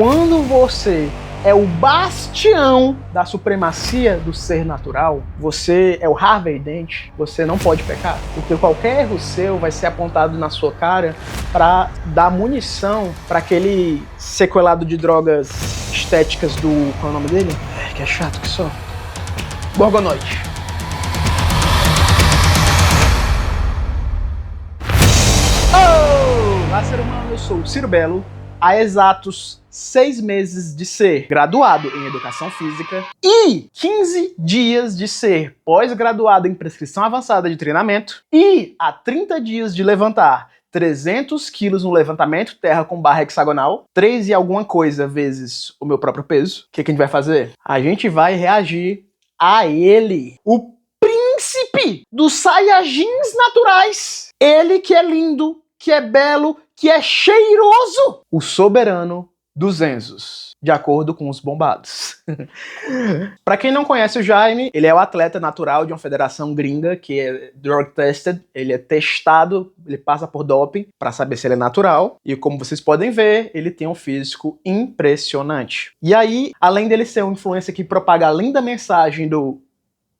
Quando você é o bastião da supremacia do ser natural, você é o Harvey Dent, você não pode pecar. Porque qualquer erro seu vai ser apontado na sua cara para dar munição para aquele sequelado de drogas estéticas do... qual é o nome dele? Que é chato que só. Gorgonoide. Olá, ser humano, eu sou o Ciro Belo. Há exatos 6 meses de ser graduado em Educação Física e 15 dias de ser pós-graduado em Prescrição Avançada de Treinamento e há 30 dias de levantar 300 quilos no levantamento terra com barra hexagonal, 3 e alguma coisa vezes o meu próprio peso. O que a gente vai fazer? A gente vai reagir a ele, o príncipe dos Saiyajins naturais. Ele que é lindo, que é belo, que é cheiroso, o soberano dos Enzos, de acordo com os bombados. Para quem não conhece o Jaime, ele é o atleta natural de uma federação gringa que é drug tested, ele é testado, ele passa por doping para saber se ele é natural, e como vocês podem ver, ele tem um físico impressionante. E aí, além dele ser um influencer que propaga a linda mensagem do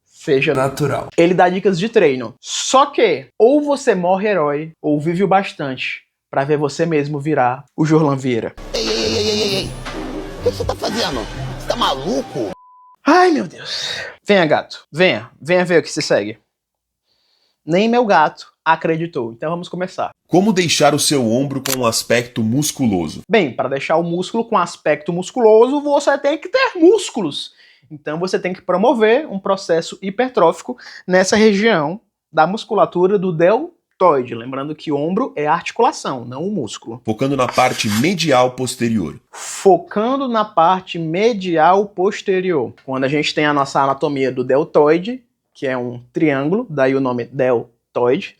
seja natural, ele dá dicas de treino. Só que, ou você morre herói, ou vive o bastante pra ver você mesmo virar o Jorlan Vieira. Ei. O que você tá fazendo? Você tá maluco? Ai, meu Deus. Venha, gato. Venha ver o que se segue. Nem meu gato acreditou. Então vamos começar. Como deixar o seu ombro com um aspecto musculoso? Bem, para deixar o músculo com aspecto musculoso, você tem que ter músculos. Então você tem que promover um processo hipertrófico nessa região da musculatura do deltoide. Lembrando que ombro é a articulação, não o músculo. Focando na parte medial posterior. Focando na parte medial posterior. Quando a gente tem a nossa anatomia do deltoide, que é um triângulo, daí o nome deltoide.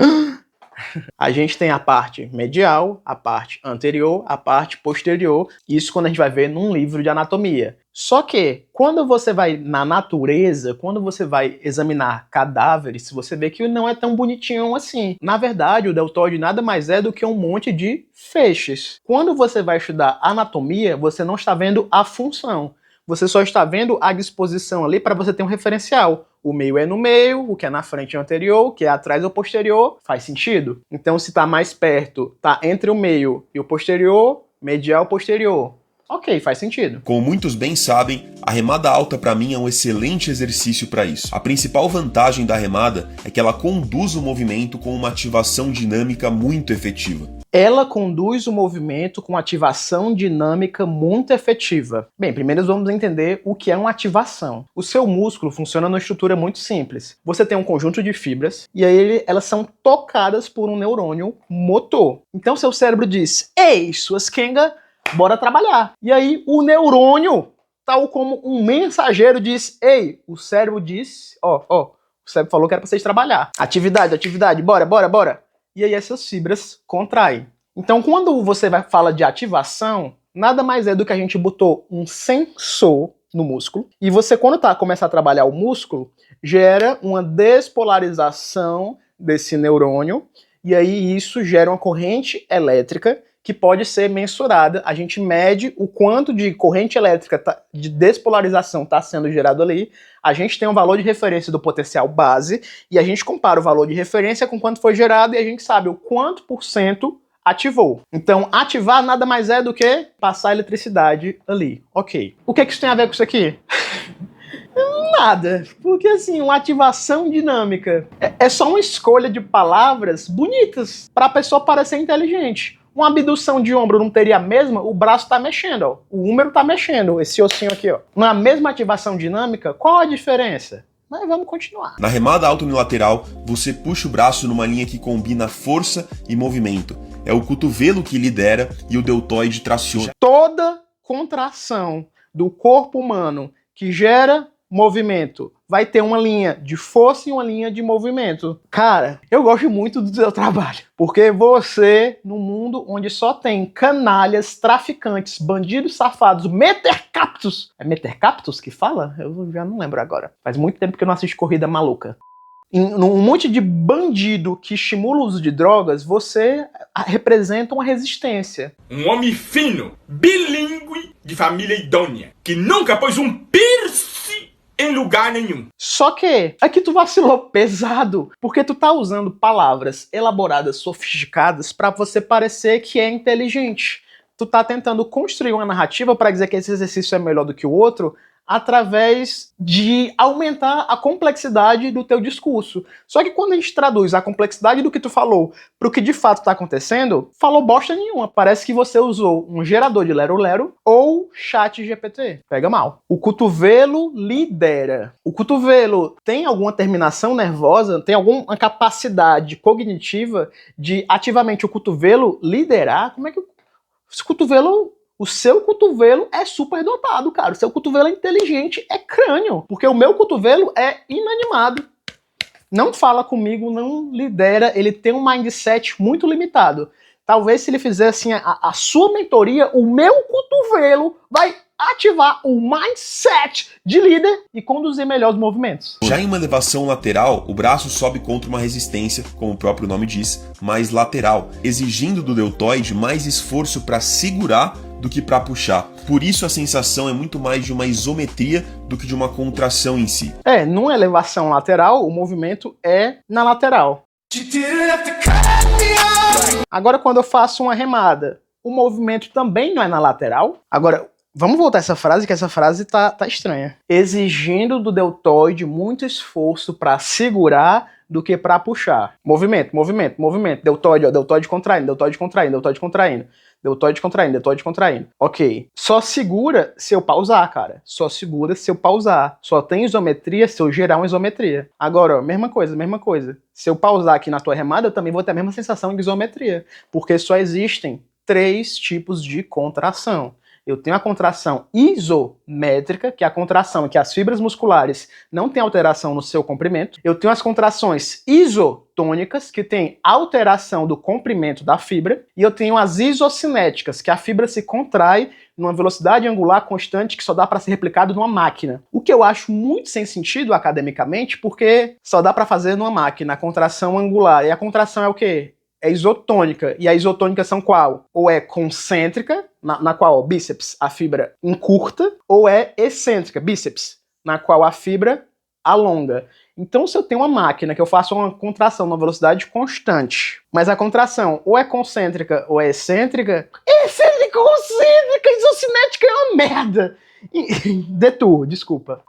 A gente tem a parte medial, a parte anterior, a parte posterior. Isso quando a gente vai ver num livro de anatomia. Só que, quando você vai na natureza, quando você vai examinar cadáveres, você vê que não é tão bonitinho assim. Na verdade, o deltoide nada mais é do que um monte de feixes. Quando você vai estudar anatomia, você não está vendo a função. Você só está vendo a disposição ali para você ter um referencial. O meio é no meio, o que é na frente é o anterior, o que é atrás é o posterior. Faz sentido? Então, se está mais perto, está entre o meio e o posterior, medial posterior. Ok, faz sentido. Como muitos bem sabem, a remada alta para mim é um excelente exercício para isso. A principal vantagem da remada é que ela conduz o movimento com uma ativação dinâmica muito efetiva. Ela conduz o movimento com ativação dinâmica muito efetiva. Bem, primeiro vamos entender o que é uma ativação. O seu músculo funciona numa estrutura muito simples. Você tem um conjunto de fibras e aí elas são tocadas por um neurônio motor. Então seu cérebro diz: "Ei, suas Kenga, bora trabalhar." E aí o neurônio, tal como um mensageiro, diz: "Ei", o cérebro diz: o cérebro falou que era pra vocês trabalhar. Atividade, bora. E aí essas fibras contraem. Então quando você fala de ativação, nada mais é do que a gente botou um sensor no músculo, e você quando começa a trabalhar o músculo, gera uma despolarização desse neurônio, e aí isso gera uma corrente elétrica que pode ser mensurada. A gente mede o quanto de corrente elétrica de despolarização está sendo gerado ali. A gente tem um valor de referência do potencial base e a gente compara o valor de referência com quanto foi gerado e a gente sabe o quanto por cento ativou. Então, ativar nada mais é do que passar eletricidade ali. Ok. O que isso tem a ver com isso aqui? Nada, porque assim, uma ativação dinâmica é só uma escolha de palavras bonitas para a pessoa parecer inteligente. Uma abdução de ombro não teria a mesma? O braço tá mexendo, ó. O húmero tá mexendo, esse ossinho aqui, ó. Na mesma ativação dinâmica, qual a diferença? Mas vamos continuar. Na remada alta unilateral, você puxa o braço numa linha que combina força e movimento. É o cotovelo que lidera e o deltoide traciona. Toda contração do corpo humano que gera movimento vai ter uma linha de força e uma linha de movimento. Cara, eu gosto muito do seu trabalho, porque você, no mundo onde só tem canalhas, traficantes, bandidos safados, metercaptos... É metercaptos que fala? Eu já não lembro agora. Faz muito tempo que eu não assisto Corrida Maluca. Um monte de bandido que estimula o uso de drogas, você representa uma resistência. Um homem fino, bilíngue, de família idônea, que nunca pôs um piercing em lugar nenhum. Só que aqui tu vacilou pesado, porque tu tá usando palavras elaboradas, sofisticadas, pra você parecer que é inteligente. Tu tá tentando construir uma narrativa pra dizer que esse exercício é melhor do que o outro, através de aumentar a complexidade do teu discurso. Só que quando a gente traduz a complexidade do que tu falou pro que de fato tá acontecendo, falou bosta nenhuma. Parece que você usou um gerador de lero-lero ou chat GPT. Pega mal. O cotovelo lidera. O cotovelo tem alguma terminação nervosa, tem alguma capacidade cognitiva de ativamente o cotovelo liderar? Como é que esse cotovelo... O seu cotovelo é super dotado, cara. O seu cotovelo é inteligente, é crânio. Porque o meu cotovelo é inanimado. Não fala comigo, não lidera. Ele tem um mindset muito limitado. Talvez se ele fizer assim a sua mentoria, o meu cotovelo vai ativar o mindset de líder e conduzir melhor os movimentos. Já em uma elevação lateral, o braço sobe contra uma resistência, como o próprio nome diz, mais lateral, exigindo do deltoide mais esforço para segurar do que para puxar. Por isso a sensação é muito mais de uma isometria do que de uma contração em si. Numa elevação lateral, o movimento é na lateral. Agora, quando eu faço uma remada, o movimento também não é na lateral? Agora, vamos voltar a essa frase, que essa frase tá estranha. Exigindo do deltoide muito esforço para segurar do que para puxar. Movimento, movimento, movimento. Deltoide, ó, deltoide contraindo, deltoide contraindo, deltoide contraindo. Deltoide contraindo, deltoide contraindo. Ok. Só segura se eu pausar, cara. Só segura se eu pausar. Só tem isometria se eu gerar uma isometria. Agora, ó, mesma coisa, mesma coisa. Se eu pausar aqui na tua remada, eu também vou ter a mesma sensação de isometria. Porque só existem 3 tipos de contração. Eu tenho a contração isométrica, que é a contração em que as fibras musculares não têm alteração no seu comprimento. Eu tenho as contrações isotônicas, que tem alteração do comprimento da fibra. E eu tenho as isocinéticas, que a fibra se contrai numa velocidade angular constante que só dá para ser replicado numa máquina. O que eu acho muito sem sentido academicamente, porque só dá para fazer numa máquina a contração angular. E a contração é o quê? É isotônica. E a isotônica são qual? Ou é concêntrica, na qual, ó, bíceps, a fibra encurta, ou é excêntrica, bíceps, na qual a fibra alonga. Então, se eu tenho uma máquina que eu faço uma contração numa velocidade constante, mas a contração ou é concêntrica ou é excêntrica, excêntrica, concêntrica, isocinética é uma merda. Detour, desculpa.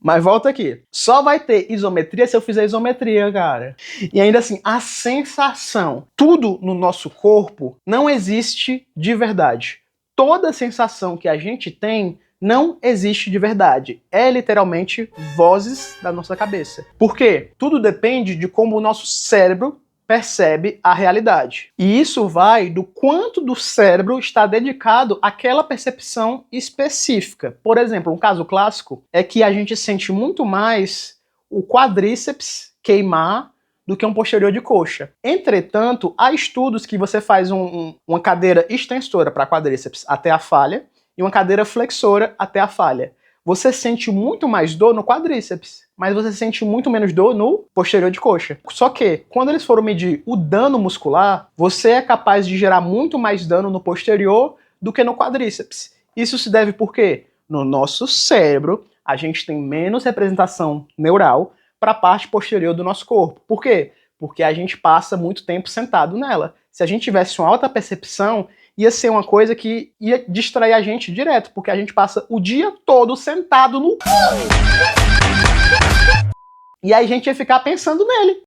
Mas volta aqui. Só vai ter isometria se eu fizer isometria, cara. E ainda assim, a sensação. Tudo no nosso corpo não existe de verdade. Toda sensação que a gente tem não existe de verdade. É literalmente vozes da nossa cabeça. Por quê? Tudo depende de como o nosso cérebro percebe a realidade. E isso vai do quanto do cérebro está dedicado àquela percepção específica. Por exemplo, um caso clássico é que a gente sente muito mais o quadríceps queimar do que um posterior de coxa. Entretanto, há estudos que você faz uma cadeira extensora para quadríceps até a falha e uma cadeira flexora até a falha. Você sente muito mais dor no quadríceps, mas você sente muito menos dor no posterior de coxa. Só que, quando eles foram medir o dano muscular, você é capaz de gerar muito mais dano no posterior do que no quadríceps. Isso se deve por quê? No nosso cérebro, a gente tem menos representação neural para a parte posterior do nosso corpo. Por quê? Porque a gente passa muito tempo sentado nela. Se a gente tivesse uma alta percepção, ia ser uma coisa que ia distrair a gente direto, porque a gente passa o dia todo sentado no... E aí a gente ia ficar pensando nele.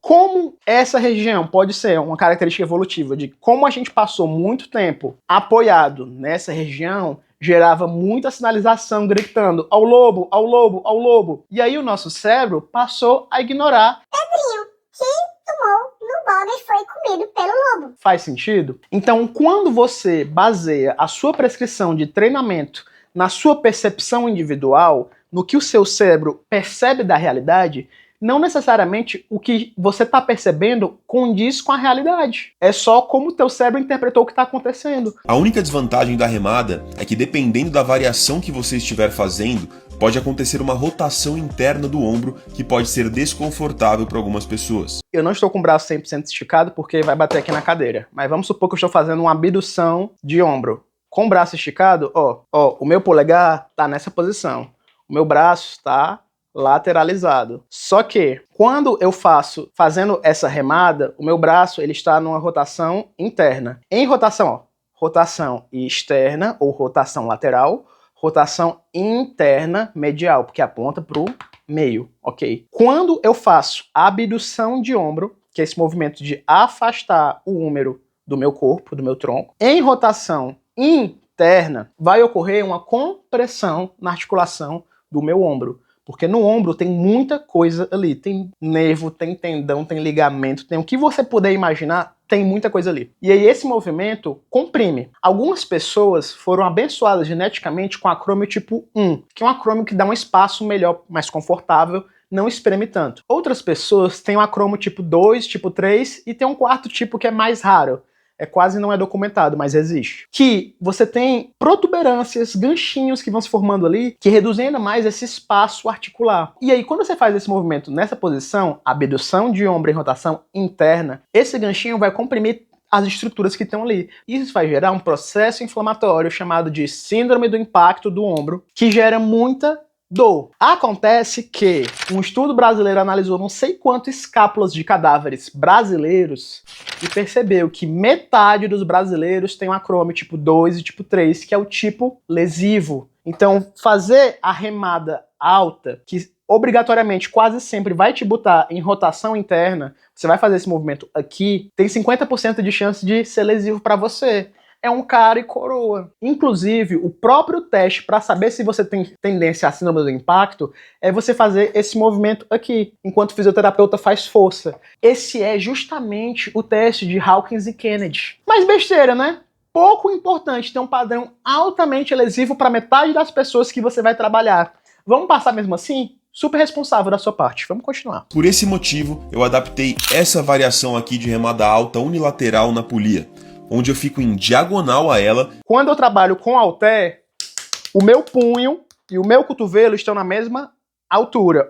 Como essa região pode ser uma característica evolutiva de como a gente passou muito tempo apoiado nessa região, gerava muita sinalização gritando ao lobo, ao lobo, ao lobo. E aí o nosso cérebro passou a ignorar. Pedrinho, quem tomou no bogas foi comido pelo lobo. Faz sentido? Então, quando você baseia a sua prescrição de treinamento na sua percepção individual, no que o seu cérebro percebe da realidade, não necessariamente o que você está percebendo condiz com a realidade. É só como o teu cérebro interpretou o que está acontecendo. A única desvantagem da remada é que, dependendo da variação que você estiver fazendo, pode acontecer uma rotação interna do ombro que pode ser desconfortável para algumas pessoas. Eu não estou com o braço 100% esticado porque vai bater aqui na cadeira. Mas vamos supor que eu estou fazendo uma abdução de ombro. com o braço esticado, ó, o meu polegar tá nessa posição. O meu braço tá lateralizado. Só que, quando eu fazendo essa remada, o meu braço ele está numa rotação interna. Em rotação, ó, rotação externa ou rotação lateral, rotação interna medial, porque aponta para o meio, ok? Quando eu faço a abdução de ombro, que é esse movimento de afastar o húmero do meu corpo, do meu tronco, em rotação interna, vai ocorrer uma compressão na articulação do meu ombro. Porque no ombro tem muita coisa ali. Tem nervo, tem tendão, tem ligamento, tem o que você puder imaginar, tem muita coisa ali. E aí esse movimento comprime. Algumas pessoas foram abençoadas geneticamente com acrômio tipo 1, que é um acrômio que dá um espaço melhor, mais confortável, não espreme tanto. Outras pessoas têm um acrômio tipo 2, tipo 3 e tem um quarto tipo que é mais raro. Quase não é documentado, mas existe. Que você tem protuberâncias, ganchinhos que vão se formando ali, que reduzem ainda mais esse espaço articular. E aí, quando você faz esse movimento nessa posição, abdução de ombro em rotação interna, esse ganchinho vai comprimir as estruturas que estão ali. Isso vai gerar um processo inflamatório chamado de síndrome do impacto do ombro, que gera muita dor. Acontece que um estudo brasileiro analisou não sei quantas escápulas de cadáveres brasileiros e percebeu que metade dos brasileiros tem um acrômio tipo 2 e tipo 3, que é o tipo lesivo. Então, fazer a remada alta, que obrigatoriamente quase sempre vai te botar em rotação interna, você vai fazer esse movimento aqui, tem 50% de chance de ser lesivo para você. É um cara e coroa. Inclusive, o próprio teste para saber se você tem tendência à síndrome do impacto é você fazer esse movimento aqui, enquanto o fisioterapeuta faz força. Esse é justamente o teste de Hawkins e Kennedy. Mas besteira, né? Pouco importante ter um padrão altamente lesivo para metade das pessoas que você vai trabalhar. Vamos passar mesmo assim? Super responsável da sua parte. Vamos continuar. Por esse motivo, eu adaptei essa variação aqui de remada alta unilateral na polia, onde eu fico em diagonal a ela. Quando eu trabalho com halter, o meu punho e o meu cotovelo estão na mesma altura.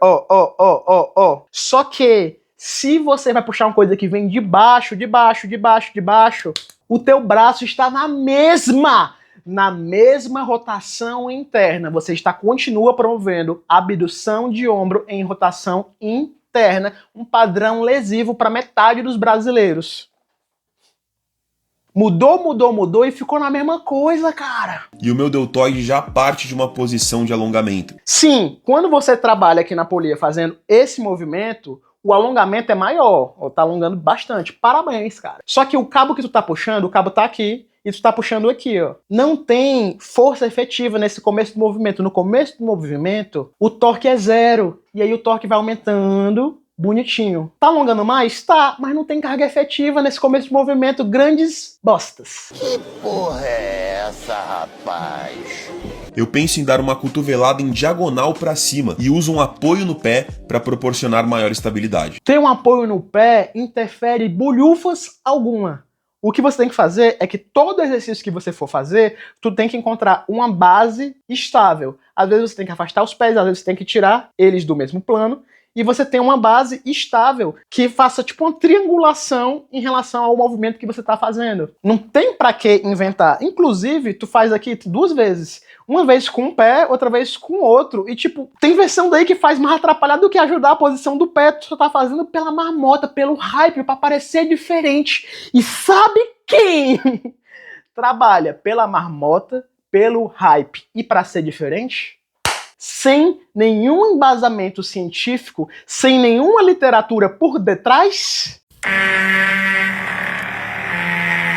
Só que, se você vai puxar uma coisa que vem de baixo, o teu braço está na mesma rotação interna. Você continua promovendo abdução de ombro em rotação interna, um padrão lesivo para metade dos brasileiros. Mudou e ficou na mesma coisa, cara. E o meu deltoide já parte de uma posição de alongamento. Sim, quando você trabalha aqui na polia fazendo esse movimento, o alongamento é maior. Tá alongando bastante. Parabéns, cara. Só que o cabo que tu tá puxando, o cabo tá aqui e tu tá puxando aqui, ó. Não tem força efetiva nesse começo do movimento. No começo do movimento, o torque é 0. E aí o torque vai aumentando. Bonitinho. Tá alongando mais? Tá, mas não tem carga efetiva nesse começo de movimento. Grandes bostas. Que porra é essa, rapaz? Eu penso em dar uma cotovelada em diagonal para cima e uso um apoio no pé para proporcionar maior estabilidade. Ter um apoio no pé interfere bolhufas alguma. O que você tem que fazer é que todo exercício que você for fazer, tu tem que encontrar uma base estável. Às vezes você tem que afastar os pés, às vezes você tem que tirar eles do mesmo plano. E você tem uma base estável que faça tipo uma triangulação em relação ao movimento que você está fazendo. Não tem pra que inventar. Inclusive, tu faz aqui 2 vezes. Uma vez com um pé, outra vez com o outro. E tipo, tem versão daí que faz mais atrapalhar do que ajudar a posição do pé. Tu só tá fazendo pela marmota, pelo hype, pra parecer diferente. E sabe quem trabalha pela marmota, pelo hype e pra ser diferente? Sem nenhum embasamento científico, sem nenhuma literatura por detrás?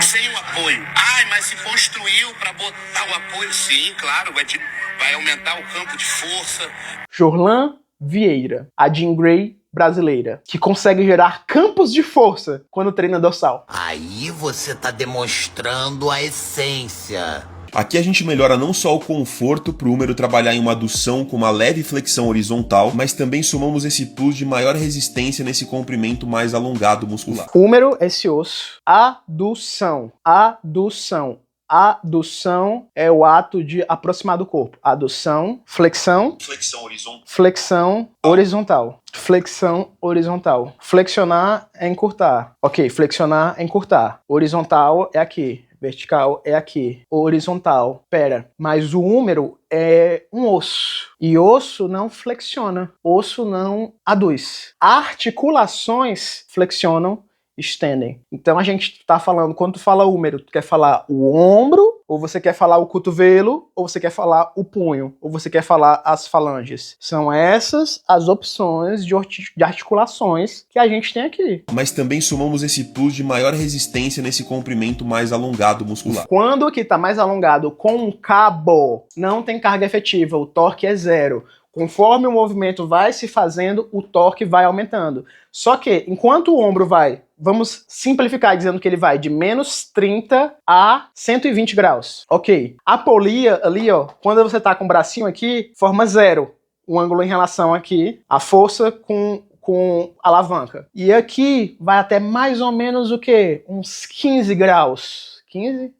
Sem o apoio. Ai, mas se construiu para botar o apoio, sim, claro, vai aumentar o campo de força. Jorlan Vieira, a Jean Grey brasileira, que consegue gerar campos de força quando treina dorsal. Aí você tá demonstrando a essência. Aqui a gente melhora não só o conforto para o húmero trabalhar em uma adução com uma leve flexão horizontal, mas também somamos esse plus de maior resistência nesse comprimento mais alongado muscular. Húmero, esse osso. Adução. Adução é o ato de aproximar do corpo. Adução, flexão. Flexão horizontal. Flexão horizontal. Flexionar é encurtar. Ok, flexionar é encurtar. Horizontal é aqui. Vertical é aqui. Horizontal. Pera, mas o húmero é um osso. E osso não flexiona. Osso não aduz. Articulações flexionam, estendem. Então a gente tá falando, quando tu fala húmero, tu quer falar o ombro, ou você quer falar o cotovelo, ou você quer falar o punho, ou você quer falar as falanges. São essas as opções de articulações que a gente tem aqui. Mas também somamos esse plus de maior resistência nesse comprimento mais alongado muscular. Quando aqui tá mais alongado com um cabo, não tem carga efetiva, o torque é zero. Conforme o movimento vai se fazendo, o torque vai aumentando. Só que, enquanto o ombro vai, vamos simplificar dizendo que ele vai de menos 30 a 120 graus. Ok. A polia ali, ó, quando você tá com o bracinho aqui, forma zero. O ângulo em relação aqui, a força com a alavanca. E aqui vai até mais ou menos o quê? Uns 15 graus. 15?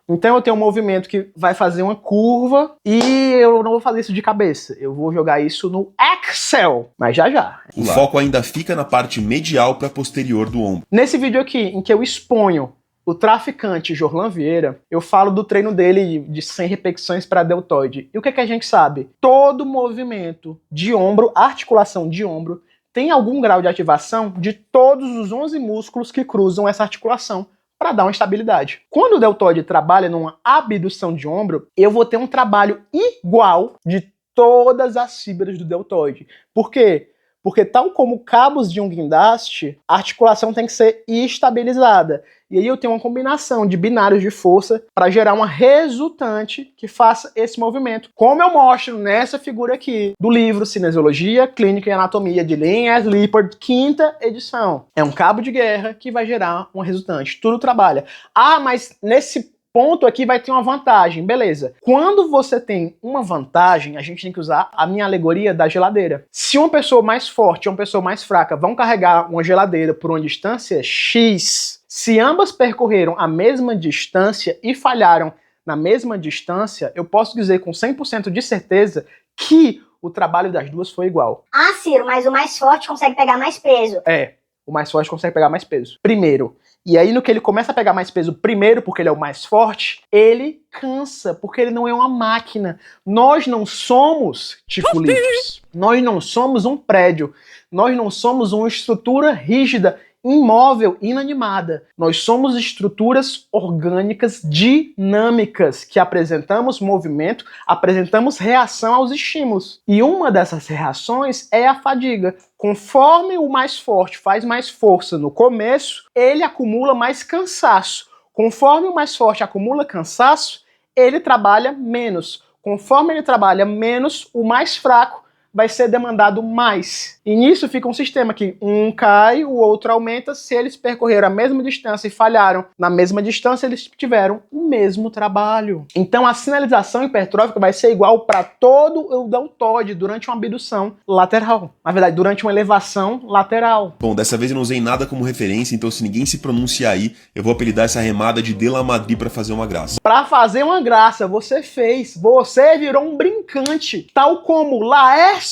Então eu tenho um movimento que vai fazer uma curva e eu não vou fazer isso de cabeça. Eu vou jogar isso no Excel, mas já. O foco ainda fica na parte medial para posterior do ombro. Nesse vídeo aqui, em que eu exponho o traficante Jorlan Vieira, eu falo do treino dele de 100 repetições para deltoide. E o que é que a gente sabe? Todo movimento de ombro, articulação de ombro, tem algum grau de ativação de todos os 11 músculos que cruzam essa articulação, para dar uma estabilidade. Quando o deltoide trabalha numa abdução de ombro, eu vou ter um trabalho igual de todas as fibras do deltoide. Por quê? Porque tal como cabos de um guindaste, a articulação tem que ser estabilizada. E aí eu tenho uma combinação de binários de força para gerar uma resultante que faça esse movimento. Como eu mostro nessa figura aqui do livro Cinesiologia, Clínica e Anatomia de Linhas Lippard, 5ª edição. É um cabo de guerra que vai gerar uma resultante. Tudo trabalha. Ah, mas nesse ponto aqui vai ter uma vantagem, beleza. Quando você tem uma vantagem, a gente tem que usar a minha alegoria da geladeira. Se uma pessoa mais forte e uma pessoa mais fraca vão carregar uma geladeira por uma distância X, se ambas percorreram a mesma distância e falharam na mesma distância, eu posso dizer com 100% de certeza que o trabalho das duas foi igual. Ah, Ciro, mas o mais forte consegue pegar mais peso. É, o mais forte consegue pegar mais peso. Primeiro. E aí, no que ele começa a pegar mais peso primeiro, porque ele é o mais forte, ele cansa, porque ele não é uma máquina. Nós não somos tipo lifts. Nós não somos um prédio. Nós não somos uma estrutura rígida, imóvel, inanimada. Nós somos estruturas orgânicas dinâmicas que apresentamos movimento, apresentamos reação aos estímulos. E uma dessas reações é a fadiga. Conforme o mais forte faz mais força no começo, ele acumula mais cansaço. Conforme o mais forte acumula cansaço, ele trabalha menos. Conforme ele trabalha menos, o mais fraco vai ser demandado mais. E nisso fica um sistema que um cai, o outro aumenta. Se eles percorreram a mesma distância e falharam na mesma distância, eles tiveram o mesmo trabalho. Então a sinalização hipertrófica vai ser igual para todo o deltoide durante uma abdução lateral. Na verdade, durante uma elevação lateral. Bom, dessa vez eu não usei nada como referência, então se ninguém se pronunciar aí, eu vou apelidar essa remada de De La Madrid para fazer uma graça. Para fazer uma graça, você fez. Você virou um brincante. Tal como Laércio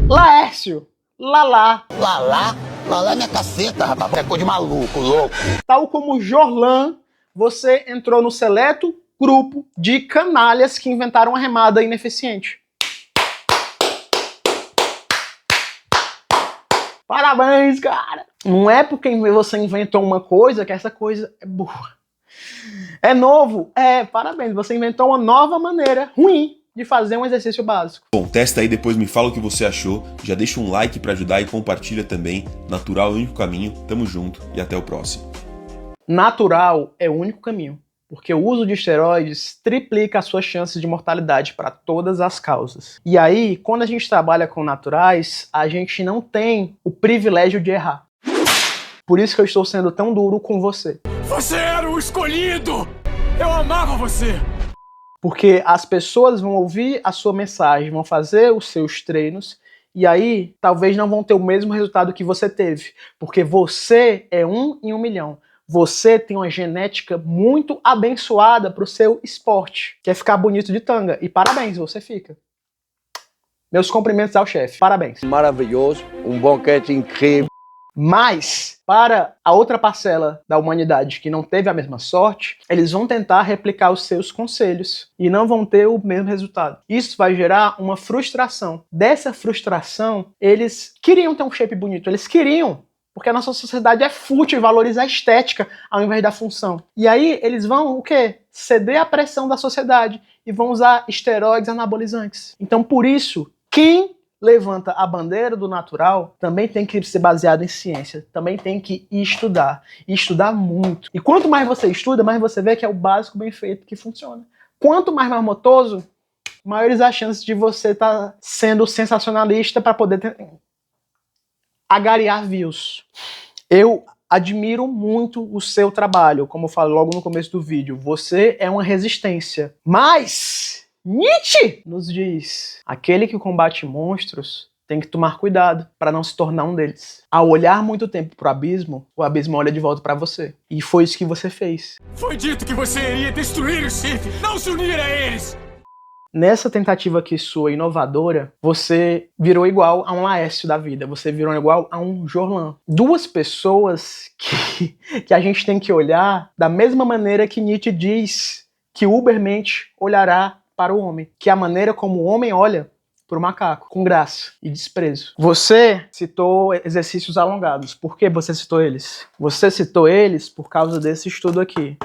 Laércio, Lalá. Lalá é minha caceta, rapaz, é coisa de maluco, louco. Tal como Jorlan, você entrou no seleto grupo de canalhas que inventaram uma remada ineficiente. Parabéns, cara! Não é porque você inventou uma coisa que essa coisa é boa. É novo? É, parabéns, você inventou uma nova maneira ruim de fazer um exercício básico. Bom, testa aí, depois me fala o que você achou, já deixa um like pra ajudar e compartilha também. Natural é o único caminho, tamo junto e até o próximo. Natural é o único caminho, porque o uso de esteroides triplica as suas chances de mortalidade para todas as causas. E aí, quando a gente trabalha com naturais, a gente não tem o privilégio de errar. Por isso que eu estou sendo tão duro com você. Você era o escolhido! Eu amava você! Porque as pessoas vão ouvir a sua mensagem, vão fazer os seus treinos, e aí talvez não vão ter o mesmo resultado que você teve. Porque você é 1 em 1 milhão. Você tem uma genética muito abençoada para o seu esporte. Quer ficar bonito de tanga. E parabéns, você fica. Meus cumprimentos ao chefe. Parabéns. Maravilhoso, um banquete incrível. Mas, para a outra parcela da humanidade que não teve a mesma sorte, eles vão tentar replicar os seus conselhos e não vão ter o mesmo resultado. Isso vai gerar uma frustração. Dessa frustração, eles queriam ter um shape bonito, eles queriam, porque a nossa sociedade é fútil e valoriza a estética ao invés da função. E aí eles vão o quê? Ceder à pressão da sociedade e vão usar esteroides anabolizantes. Então, por isso, quem levanta a bandeira do natural também tem que ser baseado em ciência, também tem que estudar, e estudar muito. E quanto mais você estuda, mais você vê que é o básico bem feito que funciona. Quanto mais marmotoso, maiores as chances de você estar sendo sensacionalista para poder agariar views. Eu admiro muito o seu trabalho, como eu falo logo no começo do vídeo. Você é uma resistência. Mas Nietzsche nos diz: aquele que combate monstros tem que tomar cuidado para não se tornar um deles. Ao olhar muito tempo pro abismo, o abismo olha de volta para você. E foi isso que você fez. Foi dito que você iria destruir o Sith, não se unir a eles! Nessa tentativa aqui sua inovadora, você virou igual a um Laércio da vida, você virou igual a um Jorlan. Duas pessoas que a gente tem que olhar da mesma maneira que Nietzsche diz que Ubermensch olhará para o homem, que é a maneira como o homem olha para o macaco, com graça e desprezo. Você citou exercícios alongados. Por que você citou eles? Você citou eles por causa desse estudo aqui,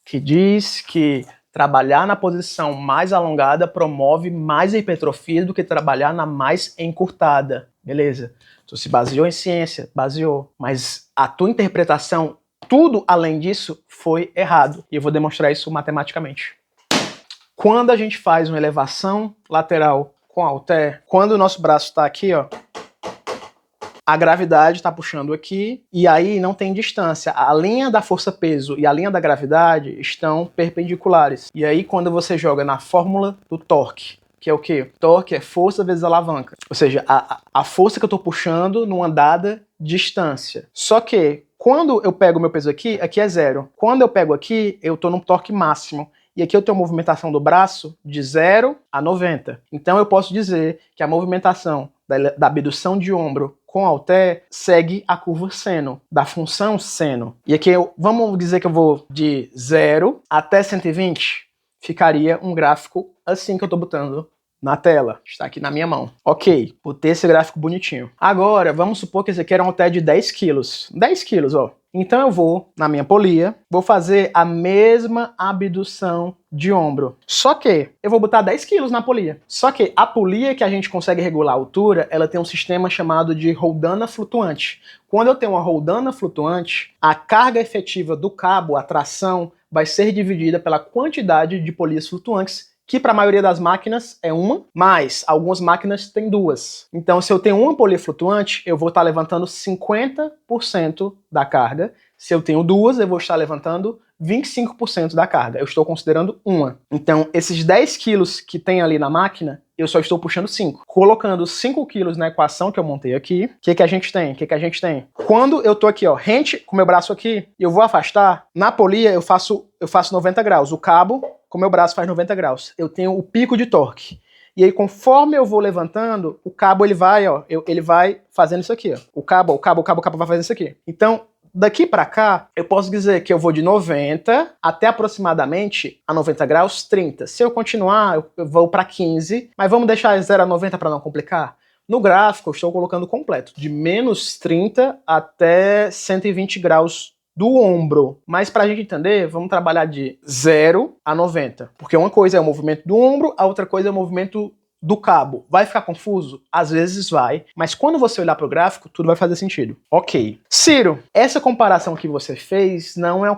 que diz que trabalhar na posição mais alongada promove mais hipertrofia do que trabalhar na mais encurtada. Beleza. Tu se baseou em ciência, baseou. Mas a tua interpretação, tudo além disso, foi errado. E eu vou demonstrar isso matematicamente. Quando a gente faz uma elevação lateral com halter, quando o nosso braço está aqui, ó, a gravidade está puxando aqui e aí não tem distância. A linha da força-peso e a linha da gravidade estão perpendiculares. E aí quando você joga na fórmula do torque, que é o quê? Torque é força vezes alavanca. Ou seja, a força que eu estou puxando numa dada distância. Só que quando eu pego o meu peso aqui, aqui é zero. Quando eu pego aqui, eu estou no torque máximo. E aqui eu tenho a movimentação do braço de 0 a 90. Então eu posso dizer que a movimentação da abdução de ombro com halter segue a curva seno, da função seno. E aqui vamos dizer que eu vou de 0 até 120, ficaria um gráfico assim que eu estou botando na tela. Está aqui na minha mão. Ok, botei esse gráfico bonitinho. Agora, vamos supor que esse aqui era um halter de 10 quilos. 10 quilos, ó. Então eu vou, na minha polia, vou fazer a mesma abdução de ombro. Só que eu vou botar 10 quilos na polia. Só que a polia que a gente consegue regular a altura, ela tem um sistema chamado de roldana flutuante. Quando eu tenho uma roldana flutuante, a carga efetiva do cabo, a tração, vai ser dividida pela quantidade de polias flutuantes, que para a maioria das máquinas é uma, mas algumas máquinas têm duas. Então, se eu tenho uma polia flutuante, eu vou estar levantando 50% da carga. Se eu tenho duas, eu vou estar levantando 25% da carga. Eu estou considerando uma. Então, esses 10 quilos que tem ali na máquina, eu só estou puxando 5. Colocando 5 quilos na equação que eu montei aqui, o que a gente tem? Quando eu tô aqui, ó, rente com meu braço aqui, eu vou afastar, na polia eu faço 90 graus. O cabo, com meu braço, faz 90 graus. Eu tenho o pico de torque. E aí, conforme eu vou levantando, o cabo ele vai fazendo isso aqui, ó. O cabo vai fazendo isso aqui. Então, daqui para cá, eu posso dizer que eu vou de 90 até aproximadamente a 90 graus 30. Se eu continuar, eu vou para 15, mas vamos deixar 0 a 90 para não complicar? No gráfico, eu estou colocando completo, de menos 30 até 120 graus do ombro. Mas para a gente entender, vamos trabalhar de 0 a 90. Porque uma coisa é o movimento do ombro, a outra coisa é o movimento do cabo. Vai ficar confuso? Às vezes vai, mas quando você olhar para o gráfico, tudo vai fazer sentido. Ok. Ciro, essa comparação que você fez não é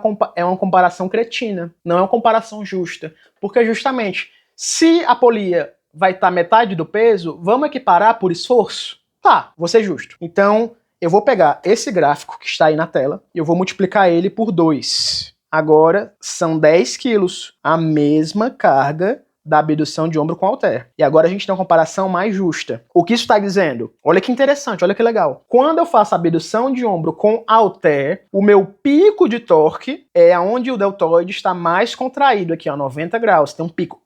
uma comparação cretina, não é uma comparação justa, porque justamente, se a polia vai estar metade do peso, vamos equiparar por esforço? Tá, vou ser justo. Então, eu vou pegar esse gráfico que está aí na tela e eu vou multiplicar ele por 2. Agora, são 10 quilos, a mesma carga da abdução de ombro com halter. E agora a gente tem uma comparação mais justa. O que isso está dizendo? Olha que interessante, olha que legal. Quando eu faço a abdução de ombro com halter, o meu pico de torque é onde o deltoide está mais contraído, aqui, ó, 90 graus. Tem um pico.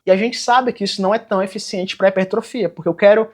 E a gente sabe que isso não é tão eficiente para hipertrofia, porque eu quero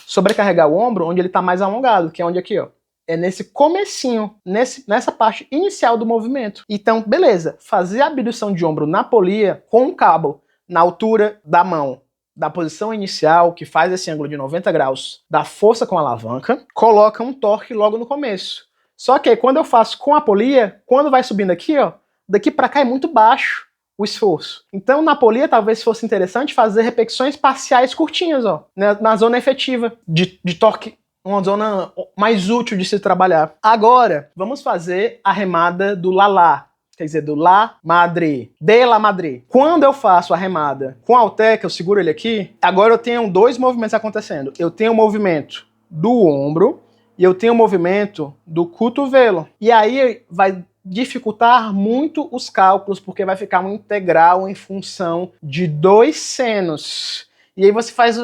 sobrecarregar o ombro onde ele está mais alongado, que é onde aqui, ó. é nesse comecinho, nessa parte inicial do movimento. Então, beleza, fazer a abdução de ombro na polia com um cabo na altura da mão, da posição inicial, que faz esse ângulo de 90 graus, da força com a alavanca, coloca um torque logo no começo. Só que quando eu faço com a polia, quando vai subindo aqui, ó, daqui para cá é muito baixo o esforço. Então, na polia, talvez fosse interessante fazer repetições parciais curtinhas, ó, na zona efetiva de torque, uma zona mais útil de se trabalhar. Agora, vamos fazer a remada do Lá. Quer dizer, do Lá Madre, de La Madre. Quando eu faço a remada com halter, que eu seguro ele aqui, agora eu tenho dois movimentos acontecendo. Eu tenho o movimento do ombro e eu tenho o movimento do cotovelo. E aí vai dificultar muito os cálculos, porque vai ficar um integral em função de dois senos. E aí você faz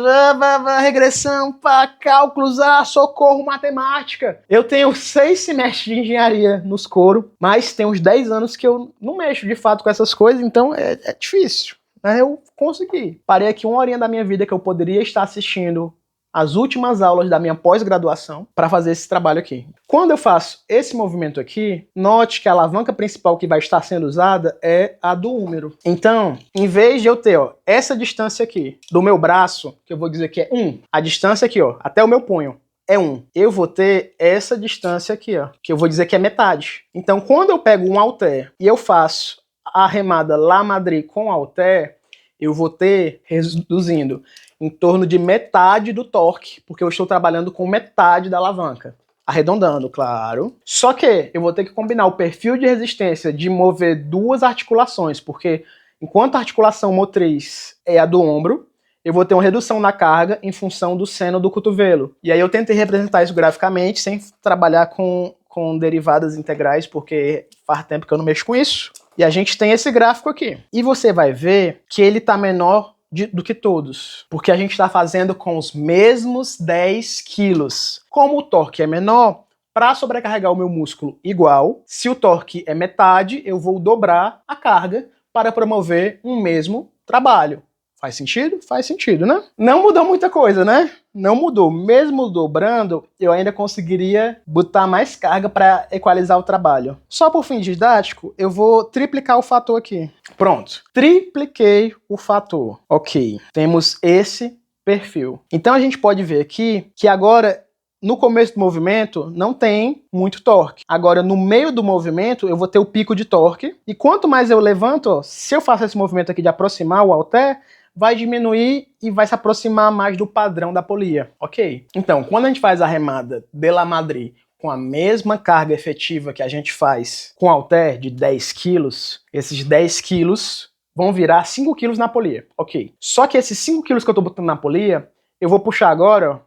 regressão, cálculos, socorro, matemática. Eu tenho 6 semestres de engenharia nos coros, mas tem uns 10 anos que eu não mexo de fato com essas coisas, então é difícil. Mas eu consegui. Parei aqui 1 horinha da minha vida que eu poderia estar assistindo as últimas aulas da minha pós-graduação para fazer esse trabalho aqui. Quando eu faço esse movimento aqui, note que a alavanca principal que vai estar sendo usada é a do húmero. Então, em vez de eu ter essa distância aqui do meu braço, que eu vou dizer que é 1, a distância aqui, até o meu punho, é 1. Eu vou ter essa distância aqui, que eu vou dizer que é metade. Então, quando eu pego um halter e eu faço a remada La Madre com halter, eu vou ter, reduzindo, em torno de metade do torque, porque eu estou trabalhando com metade da alavanca. Arredondando, claro. Só que eu vou ter que combinar o perfil de resistência de mover 2 articulações, porque enquanto a articulação motriz é a do ombro, eu vou ter uma redução na carga em função do seno do cotovelo. E aí eu tentei representar isso graficamente, sem trabalhar com derivadas integrais, porque faz tempo que eu não mexo com isso. E a gente tem esse gráfico aqui. E você vai ver que ele está menor do que todos, porque a gente está fazendo com os mesmos 10 quilos. Como o torque é menor, para sobrecarregar o meu músculo igual, se o torque é metade, eu vou dobrar a carga para promover um mesmo trabalho. Faz sentido? Faz sentido, né? Não mudou muita coisa, né? Não mudou. Mesmo dobrando, eu ainda conseguiria botar mais carga para equalizar o trabalho. Só por fim didático, eu vou triplicar o fator aqui. Pronto. Tripliquei o fator. Ok. Temos esse perfil. Então a gente pode ver aqui que agora, no começo do movimento, não tem muito torque. Agora, no meio do movimento, eu vou ter o pico de torque. E quanto mais eu levanto, se eu faço esse movimento aqui de aproximar o halter, vai diminuir e vai se aproximar mais do padrão da polia, ok? Então, quando a gente faz a remada de La Madre com a mesma carga efetiva que a gente faz com halter de 10 quilos, esses 10 quilos vão virar 5 quilos na polia, ok? Só que esses 5 quilos que eu tô botando na polia, eu vou puxar agora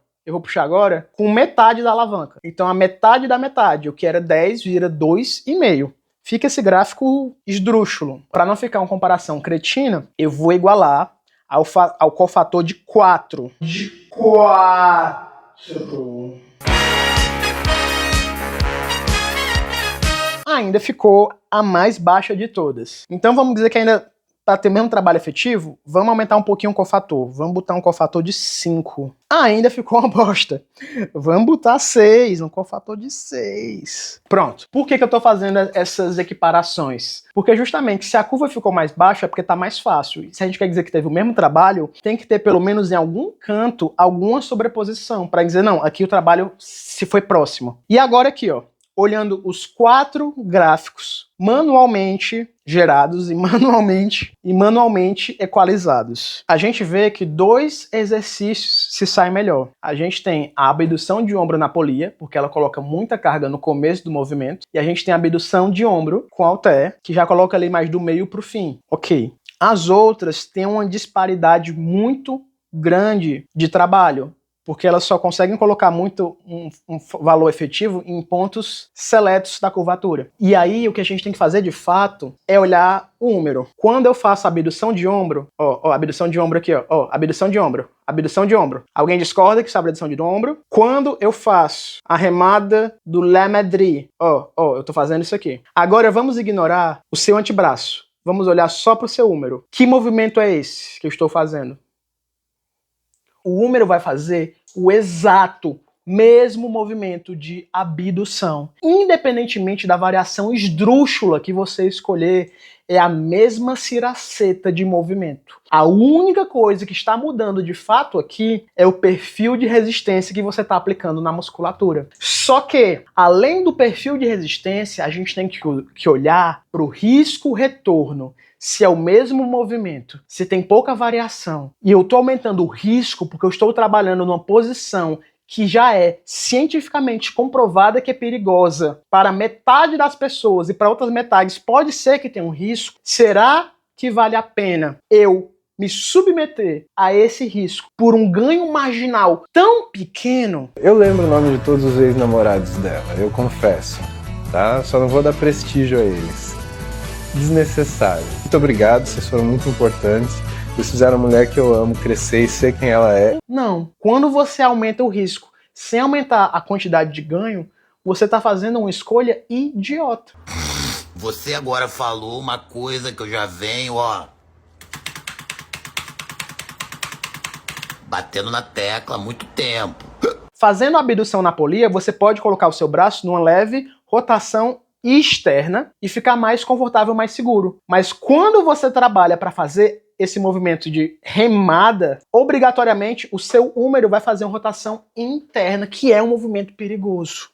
com metade da alavanca. Então, a metade da metade, o que era 10 vira 2,5. Fica esse gráfico esdrúxulo. Para não ficar uma comparação cretina, eu vou igualar ao cofator de 4. De 4. Ainda ficou a mais baixa de todas. Então vamos dizer que ainda, para ter o mesmo trabalho efetivo, vamos aumentar um pouquinho o cofator. Vamos botar um cofator de 5. Ainda ficou uma bosta. Vamos botar 6, um cofator de 6. Pronto. Por que eu estou fazendo essas equiparações? Porque justamente se a curva ficou mais baixa é porque está mais fácil. Se a gente quer dizer que teve o mesmo trabalho, tem que ter pelo menos em algum canto alguma sobreposição para dizer, não, aqui o trabalho se foi próximo. E agora aqui, olhando os 4 gráficos manualmente gerados e manualmente equalizados, a gente vê que 2 exercícios se saem melhor. A gente tem a abdução de ombro na polia, porque ela coloca muita carga no começo do movimento, e a gente tem a abdução de ombro com halter, que já coloca ali mais do meio para o fim. Ok. As outras têm uma disparidade muito grande de trabalho, porque elas só conseguem colocar muito um valor efetivo em pontos seletos da curvatura. E aí o que a gente tem que fazer de fato é olhar o número. Quando eu faço a abdução de ombro, abdução de ombro aqui, abdução de ombro. Alguém discorda que isso é a abdução de ombro? Quando eu faço a remada do La Madre, eu tô fazendo isso aqui. Agora vamos ignorar o seu antebraço. Vamos olhar só para o seu húmero. Que movimento é esse que eu estou fazendo? O húmero vai fazer o exato mesmo movimento de abdução. Independentemente da variação esdrúxula que você escolher, é a mesma ciraceta de movimento. A única coisa que está mudando de fato aqui é o perfil de resistência que você está aplicando na musculatura. Só que, além do perfil de resistência, a gente tem que olhar para o risco-retorno. Se é o mesmo movimento, se tem pouca variação, e eu estou aumentando o risco porque eu estou trabalhando numa posição que já é cientificamente comprovada que é perigosa para metade das pessoas e para outras metades pode ser que tenha um risco, será que vale a pena eu me submeter a esse risco por um ganho marginal tão pequeno? Eu lembro o nome de todos os ex-namorados dela, eu confesso, tá? Só não vou dar prestígio a eles. Desnecessário. Muito obrigado, vocês foram muito importantes. Vocês fizeram a mulher que eu amo crescer e ser quem ela é. Não. Quando você aumenta o risco sem aumentar a quantidade de ganho, você está fazendo uma escolha idiota. Você agora falou uma coisa que eu já venho, ó, batendo na tecla há muito tempo. Fazendo a abdução na polia, você pode colocar o seu braço numa leve rotação externa e ficar mais confortável, mais seguro. Mas quando você trabalha para fazer esse movimento de remada, obrigatoriamente o seu húmero vai fazer uma rotação interna, que é um movimento perigoso.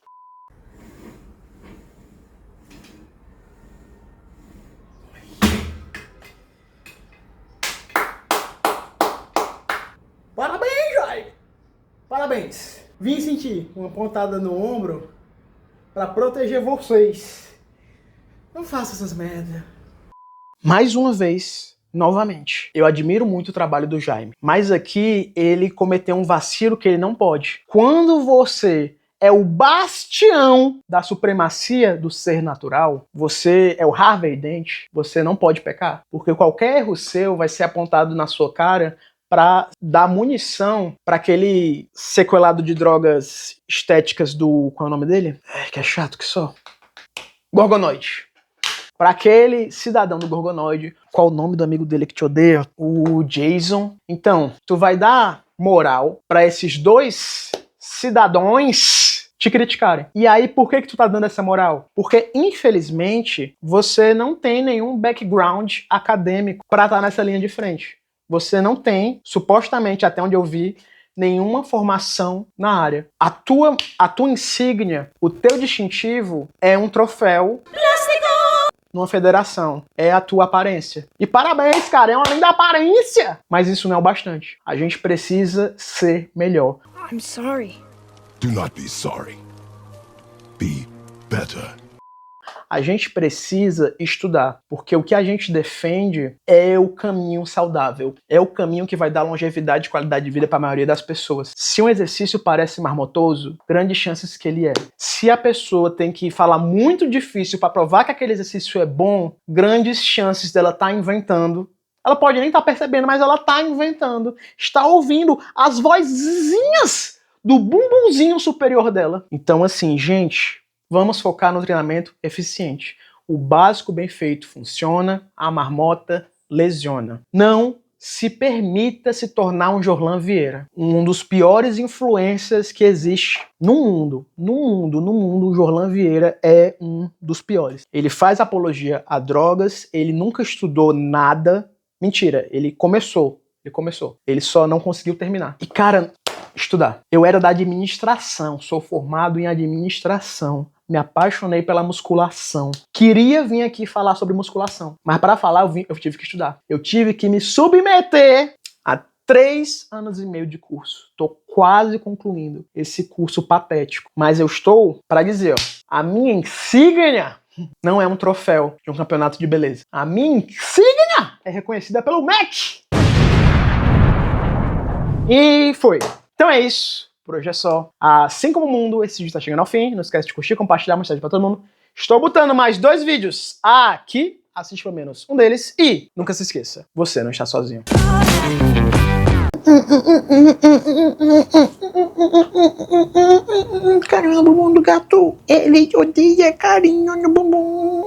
Parabéns, Jair! Parabéns! Vim sentir uma pontada no ombro para proteger vocês. Não faça essas merda. Mais uma vez, novamente, eu admiro muito o trabalho do Jaime, mas aqui ele cometeu um vacilo que ele não pode. Quando você é o bastião da supremacia do ser natural, você é o Harvey Dent, você não pode pecar, porque qualquer erro seu vai ser apontado na sua cara para dar munição para aquele sequelado de drogas estéticas do... qual é o nome dele? Que é chato que só. Gorgonoide. Para aquele cidadão do Gorgonoide, qual o nome do amigo dele que te odeia? O Jason. Então, tu vai dar moral para esses dois cidadãos te criticarem. E aí, por que tu tá dando essa moral? Porque, infelizmente, você não tem nenhum background acadêmico para estar nessa linha de frente. Você não tem, supostamente, até onde eu vi, nenhuma formação na área. A tua insígnia, o teu distintivo é um troféu numa federação. É a tua aparência. E parabéns, cara, é uma linda aparência! Mas isso não é o bastante. A gente precisa ser melhor. I'm sorry. Do not be sorry. Be better. A gente precisa estudar, porque o que a gente defende é o caminho saudável, é o caminho que vai dar longevidade e qualidade de vida para a maioria das pessoas. Se um exercício parece marmotoso, grandes chances que ele é. Se a pessoa tem que falar muito difícil para provar que aquele exercício é bom, grandes chances dela estar inventando. Ela pode nem estar percebendo, mas ela está inventando, está ouvindo as vozinhas do bumbumzinho superior dela. Então assim, gente, vamos focar no treinamento eficiente. O básico bem feito funciona, a marmota lesiona. Não se permita se tornar um Jorlan Vieira, um dos piores influencers que existe no mundo. No mundo, o Jorlan Vieira é um dos piores. Ele faz apologia a drogas, ele nunca estudou nada. Mentira, ele começou. Ele só não conseguiu terminar. E cara, estudar. Eu era da administração, sou formado em administração. Me apaixonei pela musculação. Queria vir aqui falar sobre musculação, mas para falar eu tive que estudar. Eu tive que me submeter a 3 anos e meio de curso. Estou quase concluindo esse curso patético. Mas eu estou para dizer, ó, a minha insígnia não é um troféu de um campeonato de beleza. A minha insígnia é reconhecida pelo MEC. E foi. Então é isso. Por hoje é só. Assim como o mundo, esse vídeo está chegando ao fim. Não esquece de curtir, compartilhar, mostrar para todo mundo. Estou botando mais 2 vídeos aqui. Assiste pelo menos um deles. E nunca se esqueça, você não está sozinho. Carinho no bumbum do gato. Ele odeia carinho no bumbum.